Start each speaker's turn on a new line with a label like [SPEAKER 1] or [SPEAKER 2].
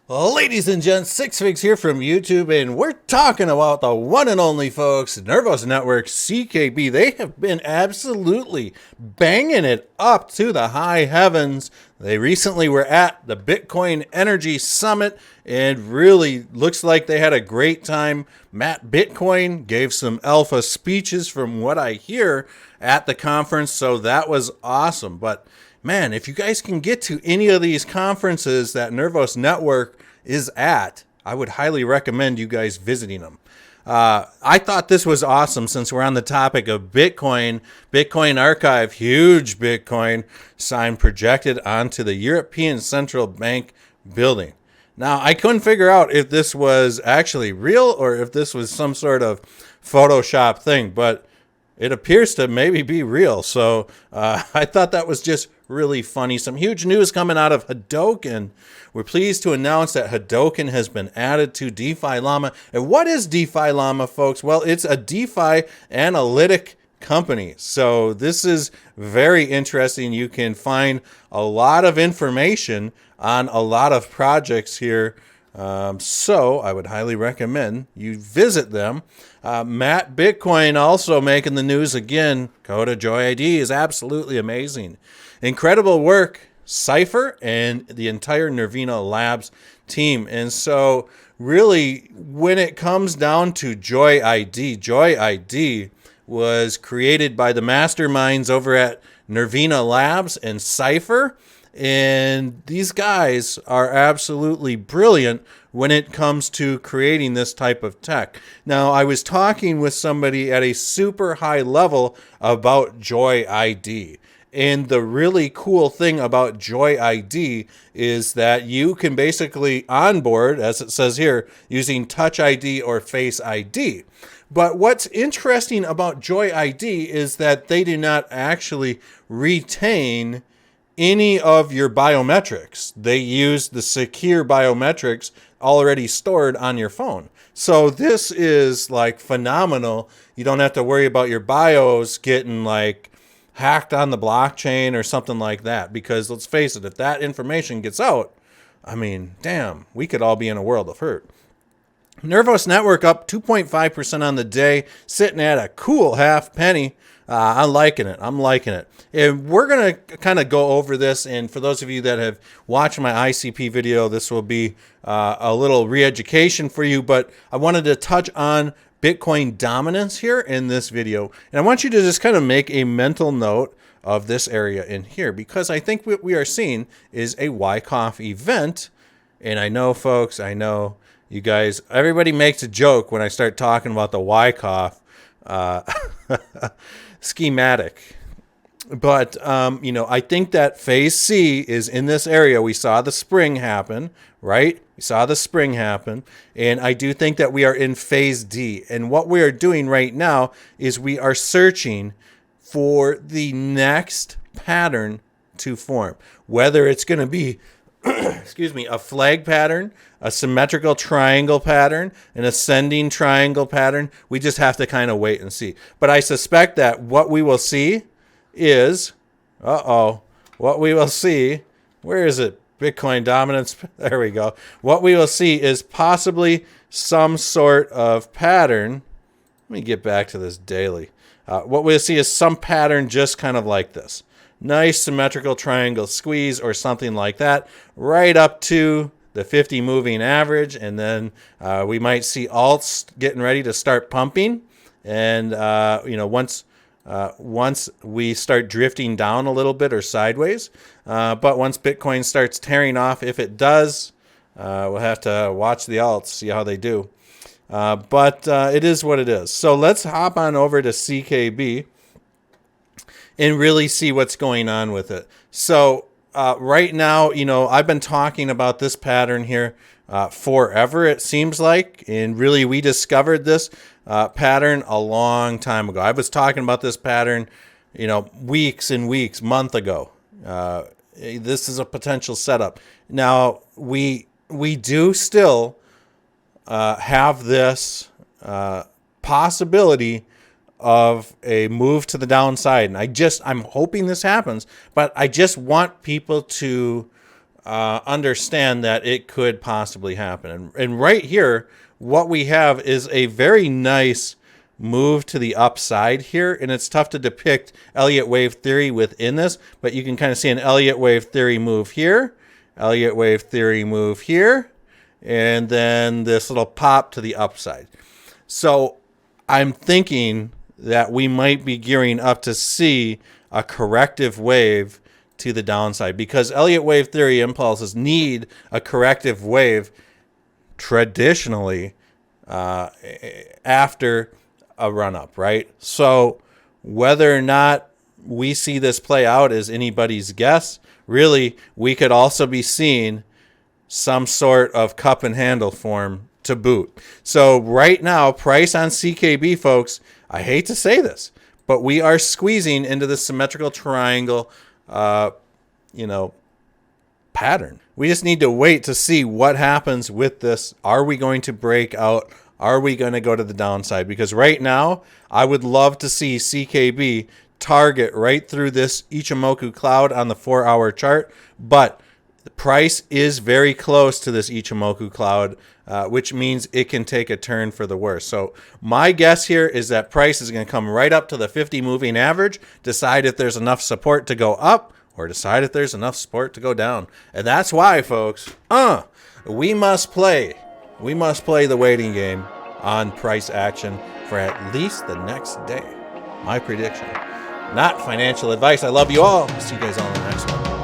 [SPEAKER 1] Ladies and gents, Six Figs here from YouTube, and we're talking about the one and only folks, Nervos Network, CKB. They have been absolutely banging it up to the high heavens. They recently were at the Bitcoin Energy Summit, and really looks like they had a great time. Matt Bitcoin gave some alpha speeches from what I hear at the conference, so that was awesome. But man, if you guys can get to any of these conferences that Nervos Network is at, I would highly recommend you guys visiting them. I thought this was awesome since we're on the topic of Bitcoin. Bitcoin Archive, huge Bitcoin sign projected onto the European Central Bank building. Now, I couldn't figure out if this was actually real or if this was some sort of Photoshop thing, but it appears to maybe be real. So I thought that was just really funny. Some huge news coming out of Hadoken. We're pleased to announce that Hadoken has been added to DeFi Llama. And what is DeFi Llama, folks? Well, it's a DeFi analytic company. So this is very interesting. You can find a lot of information on a lot of projects here. So I would highly recommend you visit them. Matt Bitcoin also making the news again. Coda Joy ID is absolutely amazing. Incredible work, Cypher and the entire Nervina Labs team. And so really, when it comes down to Joy ID was created by the masterminds over at Nervina Labs and Cypher. And these guys are absolutely brilliant when it comes to creating this type of tech. Now, I was talking with somebody at a super high level about Joy ID. And the really cool thing about Joy ID is that you can basically onboard, as it says here, using Touch ID or Face ID. But what's interesting about Joy ID is that they do not actually retain any of your biometrics. They use the secure biometrics already stored on your phone. So this is like phenomenal. You don't have to worry about your bios getting like hacked on the blockchain or something like that. Because let's face it, if that information gets out, I mean, damn, we could all be in a world of hurt. Nervos Network up 2.5% on the day, sitting at a cool half penny. I'm liking it. And we're going to kind of go over this. And for those of you that have watched my ICP video, this will be a little re-education for you. But I wanted to touch on Bitcoin dominance here in this video. And I want you to just kind of make a mental note of this area in here, because I think what we are seeing is a Wyckoff event. And I know, folks, you guys, everybody makes a joke when I start talking about the Wyckoff schematic. But, I think that phase C is in this area. We saw the spring happen, right? And I do think that we are in phase D. And what we are doing right now is we are searching for the next pattern to form, whether it's going to be a flag pattern, a symmetrical triangle pattern, an ascending triangle pattern. We just have to kind of wait and see. But I suspect that what we will see is, where is it? Bitcoin dominance. There we go. What we will see is possibly some sort of pattern. Let me get back to this daily. What we'll see is some pattern just kind of like this. Nice symmetrical triangle squeeze or something like that, right up to the 50 moving average. And then we might see alts getting ready to start pumping. And, once we start drifting down a little bit or sideways. But once Bitcoin starts tearing off, if it does, we'll have to watch the alts, see how they do. But it is what it is. So let's hop on over to CKB and really see what's going on with it. So right now, I've been talking about this pattern here forever, it seems like. And really, we discovered this pattern a long time ago. I was talking about this pattern, weeks and weeks, month ago. This is a potential setup. Now, we do still have this possibility of a move to the downside. And I'm hoping this happens, but I just want people to understand that it could possibly happen. And right here, what we have is a very nice move to the upside here, and it's tough to depict Elliott wave theory within this, but you can kind of see an Elliott wave theory move here, Elliott wave theory move here, and then this little pop to the upside. So I'm thinking that we might be gearing up to see a corrective wave to the downside, because Elliott wave theory impulses need a corrective wave traditionally after a run up, right? So whether or not we see this play out is anybody's guess. Really, we could also be seeing some sort of cup and handle form to boot. So right now, price on CKB, folks, I hate to say this, but we are squeezing into the symmetrical triangle, pattern. We just need to wait to see what happens with this. Are we going to break out? Are we going to go to the downside? Because right now, I would love to see CKB target right through this Ichimoku cloud on the 4-hour chart, but the price is very close to this Ichimoku cloud, which means it can take a turn for the worse. So my guess here is that price is going to come right up to the 50 moving average, decide if there's enough support to go up, or decide if there's enough support to go down. And that's why, folks, we must play the waiting game on price action for at least the next day. My prediction. Not financial advice. I love you all. See you guys on the next one.